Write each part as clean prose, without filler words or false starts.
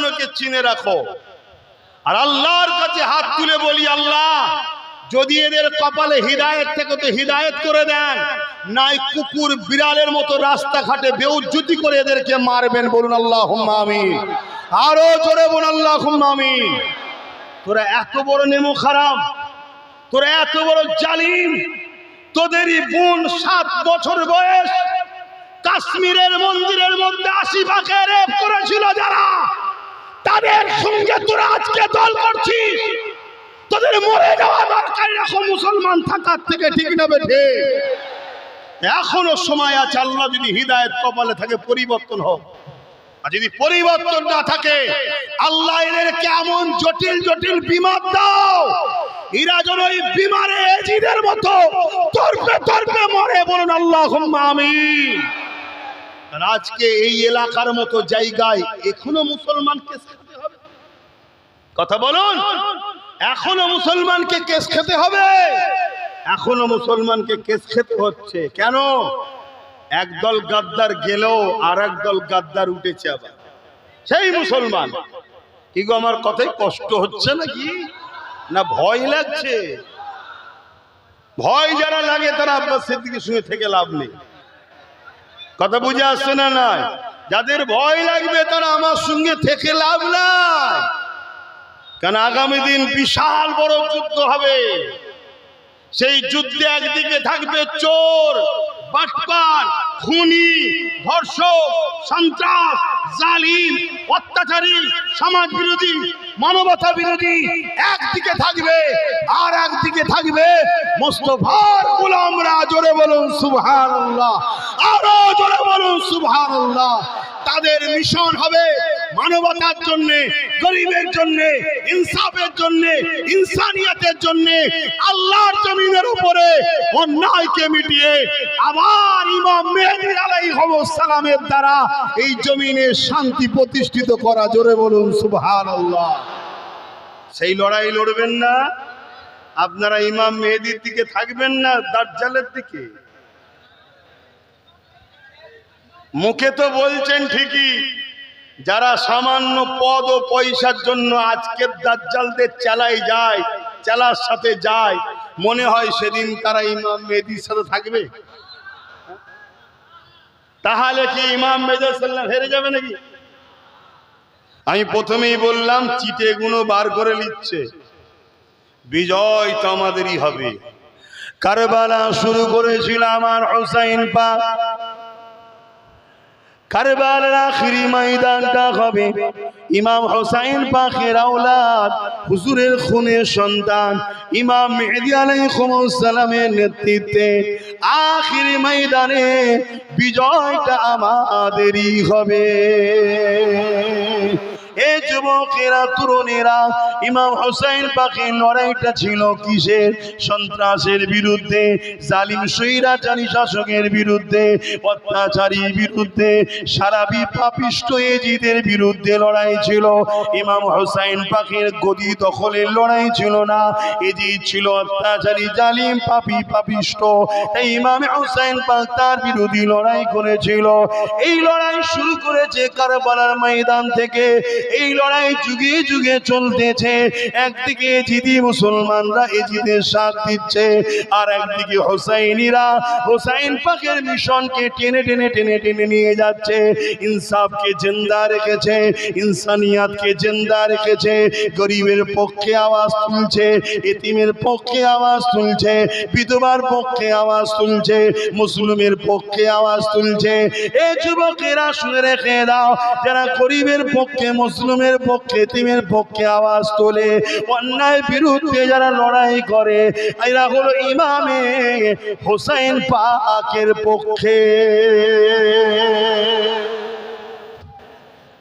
মনকে চিনে রাখো। আর আল্লাহর কাছে হাত তুলে বলি, আল্লাহ যদি এদের কপালে হিদায়েত থেকে তো হিদায়েত করে দেন, নাই কুকুর বিড়ালের মতো রাস্তাঘাটে বেউজ্জতি করে এদেরকে মারবেন। বলুন আল্লাহুম্মা আমিন। আরো জোরে বলুন আল্লাহুম্মা আমিন। তোরা এত বড় নেমো খারাপ, তোরা এত বড় জালিম, তোদেরই বোন 7 বছর বয়স কাশ্মীরের মন্দিরের মধ্যে 80 ভাগে রেপ করেছিল যারা, তাদের সঙ্গে তোরা আজকে দল করছিস। তোদের মরে যাওয়া দরকার এরকম মুসলমান থাকার থেকে, ঠিক না বেঠে? এখনো সময় আছে। আল্লাহ যদি হিদায়েত কপালে থাকে পরিবর্তন হোক, আর যদি পরিবর্তন না থাকে আল্লাহ এদেরকে এমন জটিল জটিল বিমার দাও, এরা যেন ওই বিমারে এজিদের মতো তরপে তরপে মরে। বলুন আল্লাহুম্মা আমিন। আর আজকে এই এলাকার মতো জায়গায় এখনো মুসলমান কেস খেতে হবে। কথা বলুন, এখনো মুসলমানকে কেস খেতে হবে, এখনো মুসলমানকে কেস খেতে হচ্ছে। কেন? একদল গাদ্দার গেলেও আর একদল গাদ্দার উঠেছে আবার, সেই মুসলমান। কি গো, আমার কথাই কষ্ট হচ্ছে নাকি না ভয় লাগছে? ভয় যারা লাগে তারা আব্বাস সিদ্দিকীর সঙ্গে থেকে লাভ নেই। কথা বুঝে আসছে না? নয়, যাদের ভয় লাগবে তারা আমার সঙ্গে থেকে লাভ নাই। কারণ আগামী দিন বিশাল বড় যুদ্ধ হবে। সেই যুদ্ধে একদিকে থাকবে চোর, বাটপার, খুনি, ধর্ষক, সন্ত্রাস, জালিম, অত্যাচারী, সমাজ বিরোধী, মানবতা বিরোধী একদিকে থাকবে, আর একদিকে থাকবে মুস্তাফার গোলামরা। জোরে বলুন সুবহানাল্লাহ, আরো জোরে বলুন সুবহানাল্লাহ। তাদের মিশন হবে মানবতার জন্য, গরিবের জন্য, ইনসাফের জন্য, ইনসানিয়তের জন্য, আল্লাহর জমিনের উপরে অন্যায়কে মিটিয়ে আবার ইমাম মেহেদী আলাইহিস সালামের দ্বারা এই জমিনে শান্তি প্রতিষ্ঠিত করা। জোরে বলুন সুবহানাল্লাহ। সেই লড়াই লড়বেন না আপনারা? ইমাম মেহেদীর দিকে থাকবেন না দাজ্জালের দিকে? মুখে তো বলছেন ঠিকই, যারা সামান্য পদ ও পয়সার জন্য আজকের দাজ্জালদের চালাই যায়, চালার সাথে যায়, মনে হয় সেদিন তারা ইমাম মেহেদীর সাথে থাকবে? তাহলে কি ইমাম মেহেদী সাল্লাল্লাহু আলাইহি হেরে যাবে নাকি? আমি প্রথমেই বললাম চিটে গুলো বার করে নিচ্ছে, বিজয় তো আমাদেরই হবে। কারবালা শুরু করেছিল আমার হুসাইন পাক, কারবালার আখেরি ময়দানটা হবে ইমাম হুসাইন পাকের আওলাদ, হুজুরের খুনের সন্তান ইমাম মেহেদী আলাইহিস সালামের নেতৃত্বে আখেরি ময়দানে বিজয়টা আমাদেরই হবে। এ যুবকেরা, তরুণেরা, ইমাম হুসাইন পাকের লড়াইটা ছিল কিসের? সন্ত্রাসের বিরুদ্ধে, জালিম স্বৈরাচারী শাসকের বিরুদ্ধে, অত্যাচারীর বিরুদ্ধে, সারাবি পাপিষ্ট এজিদের বিরুদ্ধে লড়াই ছিল। ইমাম হুসাইন পাকের গদি দখলের লড়াই ছিল না, এজিদ ছিল অত্যাচারী, জালিম, পাপী, পাপিষ্ট। তাই ইমাম হুসাইন পাক তার বিরোধী লড়াই করেছিল। এই লড়াই শুরু করেছে কারবালার ময়দান থেকে। এই লড়াই যুগে যুগে চলতেছে। একদিকে এজিদি মুসলমানরা এজিদের সাথ দিচ্ছে, আর একদিকে হুসাইনিরা হুসাইন পাকের মিশনকে টেনে টেনে টেনে টেনে নিয়ে যাচ্ছে। ইনসাফকে জিন্দা রেখেছে, ইনসানিয়াতকে জিন্দা রেখেছে, গরিবের পক্ষে আওয়াজ তুলছে, এতিমের পক্ষে আওয়াজ তুলছে, বিধবার পক্ষে আওয়াজ তুলছে, মুসলিমের পক্ষে আওয়াজ তুলছে। এই যুবকেরা শুনে রেখে দাও, যারা গরিবের পক্ষে, মুসলিমের পক্ষে, এতিমের পক্ষে আওয়াজ তোলে, অন্যায় বিরুদ্ধে যারা লড়াই করে, এরা হলো ইমামে হুসাইন পাকের পক্ষে।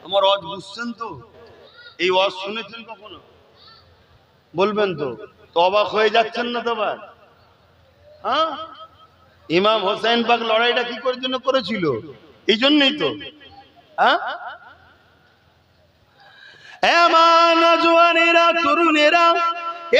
আমার ওয়াজ বুঝছেন তো? এই ওয়াজ শুনেছেন কখনো? বলবেন তো? তো অবাক হয়ে যাচ্ছেন না তো? হ্যাঁ, ইমাম হুসাইন পাক লড়াইটা কি করার জন্য করেছিল? এই জন্যই তো। হ্যাঁ, আমার নওজওয়ানেরা, তরুণেরা,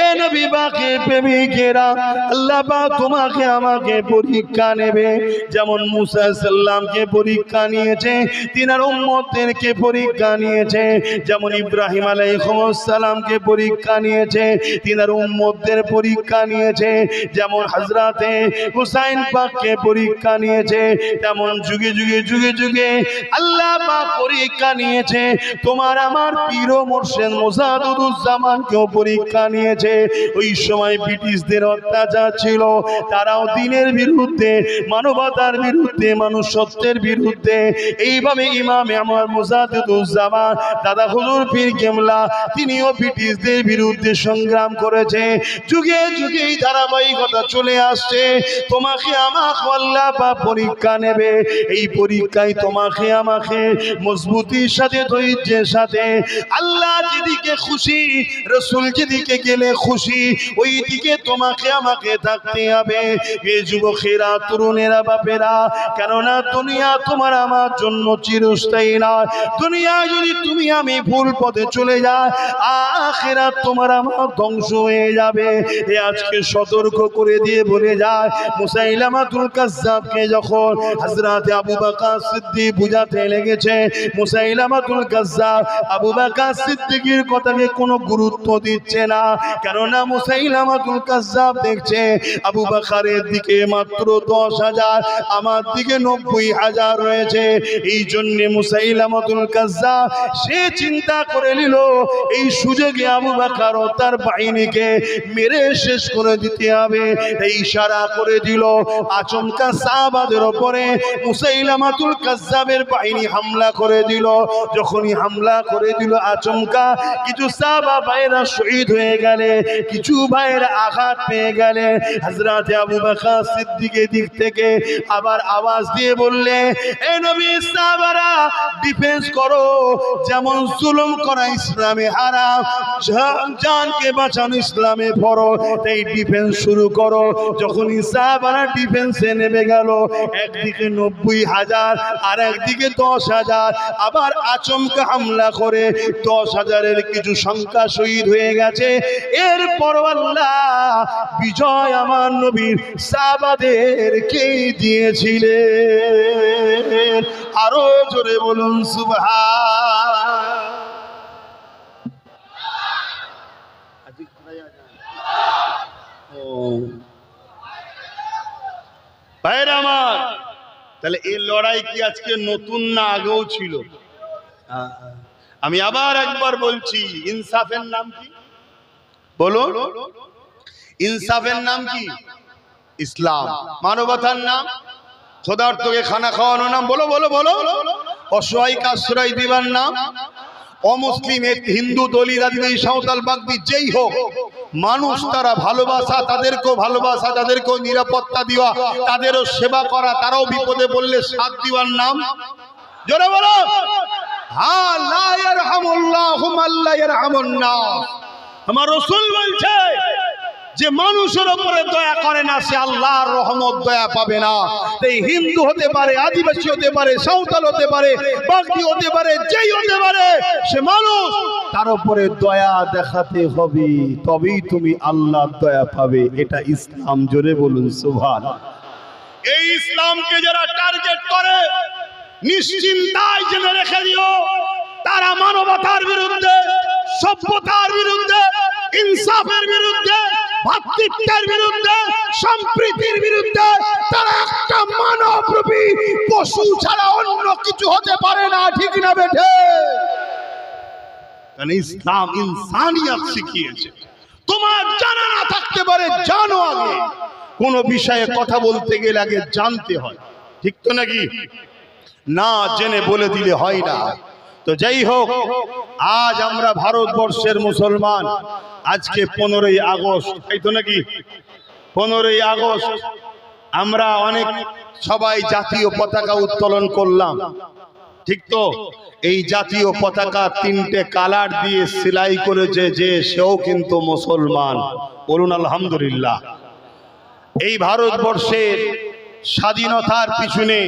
এ নবী পাকের প্রেমিকেরা, আল্লাহ পাক তোমাকে আমাকে পরীক্ষা নেবে। যেমন মুসা সাল্লামকে পরীক্ষা নিয়েছে, তিনার উম্মতদেরকে পরীক্ষা নিয়েছে। যেমন ইব্রাহিম আলাইহিস সালামকে পরীক্ষা নিয়েছে, তিনার উম্মতদের পরীক্ষা নিয়েছে। যেমন হযরতে হুসাইন পাককে পরীক্ষা নিয়েছে, তেমন যুগে যুগে যুগে যুগে আল্লাহ পাক পরীক্ষা নিয়েছে। তোমার আমার পীর ও মুর্শিদ মুজাদ্দুদুজ্জামানকেও পরীক্ষা নিয়েছে। ওই সময় ব্রিটিশদের অত্যাচার ছিল, তারাও দ্বীনের বিরুদ্ধে, মানবতার বিরুদ্ধে, মনুষ্যত্বের বিরুদ্ধে। এইভাবে ইমামে আমার মুজাদ্দুদুজ্জামান দাদা হুজুর পীর কেবলা তিনিও ব্রিটিশদের বিরুদ্ধে সংগ্রাম করেছে। যুগে যুগে এই ধারাবাহিকতা চলে আসছে। তোমাকে আমাকে আল্লাহ পাক পরীক্ষা নেবে। এই পরীক্ষায় তোমাকে আমাকে মজবুতির সাথে, ধৈর্যের সাথে, আল্লাহ যেদিকে খুশি, রাসূল যেদিকে গেলে খুশি, ওই দিকে তোমাকে আমাকে থাকতে হবে। এ যুবকেরা, তরুণেরা, বাপেরা, কেননা দুনিয়া তোমার আমার জন্য চিরস্থায়ী নয়। দুনিয়া যদি তুমি আমি ভুল পথে চলে যায়, আখিরাত তোমার আমার ধ্বংস হয়ে যাবে। এ আজকে সতর্ক করে দিয়ে বলে যায়, মুসাইলামাতুল কাজ্জাবকে যখন হযরত আবু বকর সিদ্দিক বুঝাতে লেগেছে, মুসাইলামাতুল কাজ্জাব আবু বকর সিদ্দিকের কথাকে কোনো গুরুত্ব দিচ্ছে না। কেননা মুসাইলামাতুল কাজ্জাব দেখছে আবু বকরের দিকে মাত্র 10,000, আমার দিকে 90,000 রয়েছে। এই জন্য মুসাইলামাতুল কাজ্জাব সে চিন্তা করে নিল এই সুযোগে আবু বকর ও তার বাহিনীকে মেরে শেষ করে দিতে হবে। এই ইশারা করে দিল। আচমকা সাহাবাদের উপরে মুসাইলামাতুল কাজ্জাবের বাহিনী হামলা করে দিল। যখনই হামলা করে দিল, আচমকা কিছু সাহাবা ভাইরা শহীদ হয়ে গেলে, কিছু ভাইরা আঘাত পেয়ে গেলে। হযরত আবু বকর সিদ্দিকের দিক থেকে আবার আওয়াজ দিয়ে বললে, এ নবী, সাহাবারা ডিফেন্স করো। যেমন জুলুম করা ইসলামে হারাম, জানকে বাঁচানো ইসলামে ফরজ, এই ডিফেন্স শুরু করো। যখনই সাহাবারা ডিফেন্সে নেমে গেল, একদিকে 90,000 আর একদিকে 10,000, আবার আচমকা হামলা করে 10,000-এর কিছু সংখ্যা শহীদ হয়ে গেছে। এরপর আল্লাহ বিজয় আমার নবীর সাহাবাদেরকে দিয়েছিলেন। আরো জোরে বলুন সুবহান। ভাইরা আমার, তাহলে এই লড়াই কি আজকে নতুন না আগেও ছিল? আমি আবার একবার বলছি, ইনসাফের নাম কি? বলো, ইনসাফের নাম কি? ইসলাম। মানবতার নাম? ক্ষুধার্তকে খানা খাওয়ানোর নাম? বলো বলো বলো। অসহায়কে আশ্রয় দিবার নাম? অমুসলিম, হিন্দু, দলিত, আদিবাসী, সাঁওতাল, বাগদি, যেই হোক মানুষ, তারা ভালোবাসা, তাদেরকেও ভালোবাসা, তাদেরকেও নিরাপত্তা দেওয়া, তাদেরও সেবা করা, তারাও বিপদে পড়লে সাথ দেওয়ার নাম? জোরে বলো। হ্যাঁ, লা ইয়ারহামুল্লাহু মান লা ইয়ারহামুন নাস। আমার রাসূল বলছে, যে মানুষের উপরে দয়া করে না, সে আল্লাহর রহমত দয়া পাবে না। এই হিন্দু হতে পারে, আদিবাসী হতে পারে, সাঁওতাল হতে পারে, বাগদি হতে পারে, যেই হতে পারে, সে মানুষ, তার উপরে দয়া দেখাতে হবে, তবেই তুমি আল্লাহর দয়া পাবে। এটা ইসলাম। জোরে বলুন সুবহানাল্লাহ। এই ইসলামকে যারা টার্গেট করে, নিশ্চিন্তায় জেনে রেখে দিও, তারা মানবতার বিরুদ্ধে, সভ্যতার বিরুদ্ধে, ইনসাফের বিরুদ্ধে, ভাতৃত্বের বিরুদ্ধে, সম্প্রীতির বিরুদ্ধে। তারা একটা মানবরূপী পশু ছাড়া অন্য কিছু হতে পারে না। ঠিক না বেঠে? কারণ ইসলাম ইনসানিয়ত শিখিয়েছে। তোমার জানা না থাকতে পারে, জানো। আগে কোন বিষয়ে কথা বলতে গেলে আগে জানতে হয়, ঠিক তো নাকি? না জেনে বলে দিলে হয় না। তো যাই হোক, আজ আমরা ভারতবর্ষের মুসলমান, আজকে 15ই আগস্ট, তাই তো নাকি? 15ই আগস্ট আমরা অনেক সবাই জাতীয় পতাকা উত্তোলন করলাম, ঠিক তো? এই জাতীয় পতাকা 3টে কালার দিয়ে সেলাই করেছে যে, সেও কিন্তু মুসলমান। বলুন আলহামদুলিল্লাহ। এই ভারতবর্ষের স্বাধীনতার পিছনে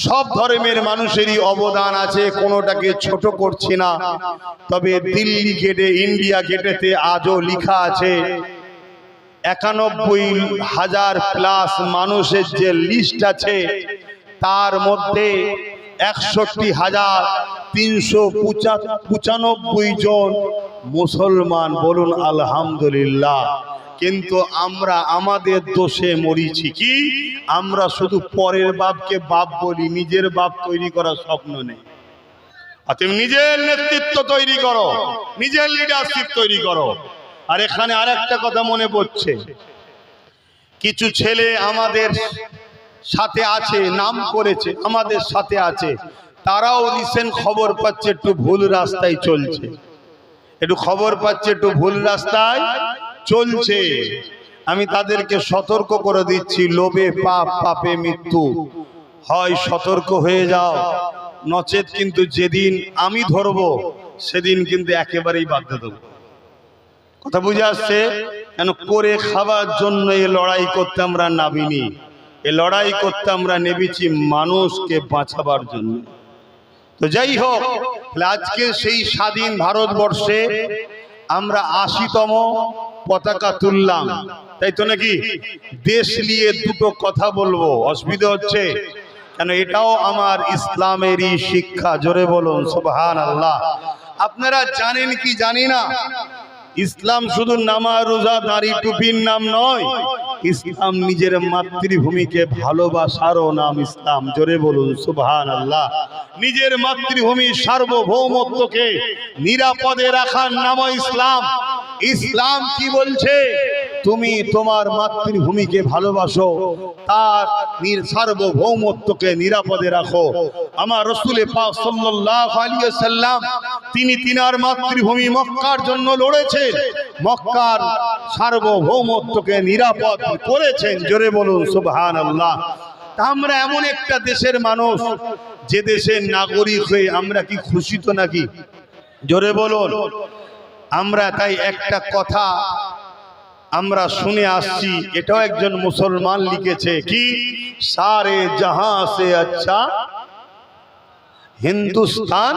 সব ধর্মের মানুষেরই অবদান আছে, কোনোটাকে ছোট করছি না। তবে দিল্লি গেটে, ইন্ডিয়া গেটেতে আজও লেখা আছে 91,000 প্লাস মানুষের যে লিস্ট আছে তার মধ্যে 61,395 জন মুসলমান। বলুন আলহামদুলিল্লাহ। কিন্তু আমরা আমাদের দোষে মরিছি কি? আমরা শুধু পরের বাপকে বাপ বলি, নিজের বাপ তৈরি করার স্বপ্ন নেই। আর তুমি নিজের নেতৃত্ব তৈরি করো, নিজের লিডারশিপ তৈরি করো। আর এখানে আরেকটা কথা মনে পড়ছে, কিছু ছেলে আমাদের সাথে আছে, নাম করেছে আমাদের সাথে আছে, তারাও রিসেন্ট খবর পাচ্ছে একটু ভুল রাস্তায় চলছে, একটু খবর পাচ্ছে একটু ভুল রাস্তায় চলছে। আমি তাদেরকে সতর্ক করে দিচ্ছি, লোভে পাপ, পাপে মৃত্যু। হয় সতর্ক হয়ে যাও, নচেত কিন্তু যেদিন আমি ধরবো সেদিন কিন্তু একেবারেই বাধ্য দেবো। কথা বুঝে আসছে? কেন করে খাবার জন্য এই লড়াই করতে আমরা নামিনি, এ লড়াই করতে আমরা নেমেছি মানুষকে বাঁচাবার জন্য। তো যাই হোক, আজকে সেই স্বাধীন ভারতবর্ষে আমরা 80তম পতাকা তুললাম, তাই তো নাকি? দেশ নিয়ে দুটো কথা বলবো, অসুবিধা হচ্ছে? কেন এটাও আমার ইসলামেরই শিক্ষা। জোরে বলুন সুবহানাল্লাহ। আপনারা জানেন কি জানি না, ইসলাম শুধু নামাজ, রোজা, দাড়ি, টুপির নাম নয়। ইসলাম নিজের মাতৃভূমিকে ভালোবাসারও নাম ইসলাম। জোরে বলুন সুবহানাল্লাহ। নিজের মাতৃভূমির সার্বভৌমত্বকে নিরাপদে রাখার নাম ইসলাম। ইসলাম কি বলছে? তুমি তোমার মাতৃভূমিকে ভালোবাসো, তার সার্বভৌমত্বকে নিরাপদে রাখো। আমার রাসূল পাক সাল্লাল্লাহু আলাইহি ওয়াসাল্লাম তিনি তিনার মাতৃভূমি মক্কার জন্য লড়েছেন, মক্কার সার্বভৌমত্বকে নিরাপদ করেছেন। জোরে বলুন সুবহানাল্লাহ। তা আমরা এমন একটা দেশের মানুষ, যে দেশের নাগরিক হয়ে আমরা কি খুশি তো নাকি? জোরে বলুন। আমরা তাই একটা কথা আমরা শুনে আসছি, এটাও একজন মুসলমান লিখেছে, কি সারে জাহাं से अच्छा हिंदुस्तान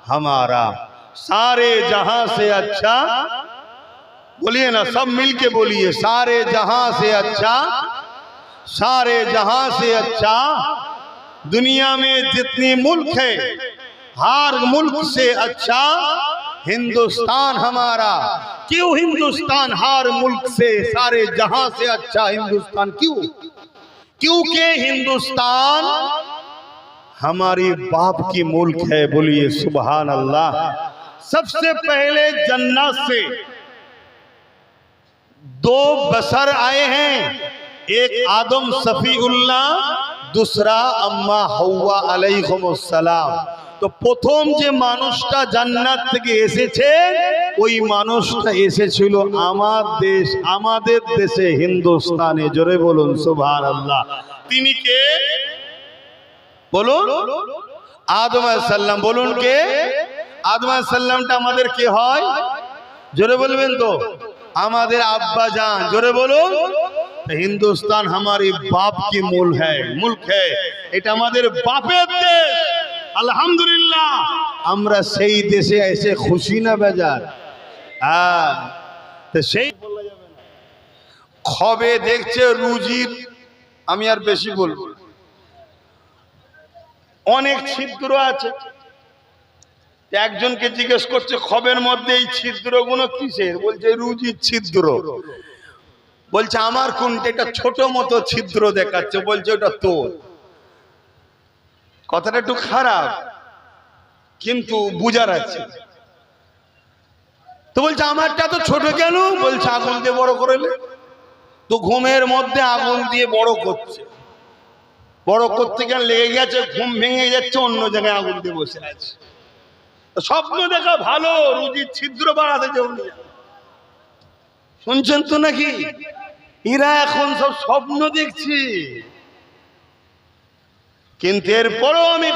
हमारा, सारे जहां से अच्छा, बोलिए ना सब मिलके बोलिए, सारे जहां से अच्छा, सारे जहां से अच्छा। दुनिया में जितनी मुल्क है, हर मुल्क से अच्छा हिंदुस्तान हमारा। क्यों हिंदुस्तान हर मुल्क से, सारे जहां से अच्छा हिंदुस्तान क्यों? क्योंकि हिंदुस्तान हमारी बाप की मुल्क है। बोलिए सुभान अल्लाह। सबसे पहले जन्नत से दो बशर आए हैं, एक आदम सफीउल्लाह, दूसरा अम्मा हव्वा अलैहिमुस्सलाम। তো প্রথম যে মানুষটা জান্নাত থেকে এসেছে, ওই মানুষটা এসেছিল আমাদের দেশে হিন্দুস্তানে। জোরে বলুন সুবহানাল্লাহ। তিনি কে? বলুন আদম আলাইহিস সালাম। বলুন কে? আদম আলাইহিস সালামটা আমাদের কে হয়? জোরে বলবেন তো? আমাদের আব্বা জান। জোরে বলুন। হিন্দুস্তান हमारी बाप की मुल्क है, এটা আমাদের বাপের দেশ। আলহামদুলিল্লাহ। আমরা সেই দেশে এসে খুশি না বেজার? হ্যাঁ। তো সেই খবে দেখছে রুজির, আমি আর বেশি বলবো, অনেক ছিদ্র আছে। একজনকে জিজ্ঞেস করছে খবের মধ্যে এই ছিদ্রগুলো কিসের? বলছে রুজির ছিদ্র। বলছে আমার কোনটা? এটা ছোট মতো ছিদ্র দেখাচ্ছে। বলছে ওটা তোর। কথাটা একটু খারাপ, কিন্তু বুঝার আছে। তো বলছে আমারটা তো ছোট কেন? বলছে আগুন দিয়ে বড় করলে। তো ঘুমের মধ্যে আগুন দিয়ে বড় করছে, বড় করতে গেলে লেগে গেছে, ঘুম ভেঙে যাচ্ছে, অন্য জায়গায় আগুন দিয়ে বসে আছে। স্বপ্ন দেখা ভালো, রুজির ছিদ্র বাড়াতে যেমন। শুনছেন তো নাকি? এরা এখন সব স্বপ্ন দেখছি, কিন্তু এরপরও আমি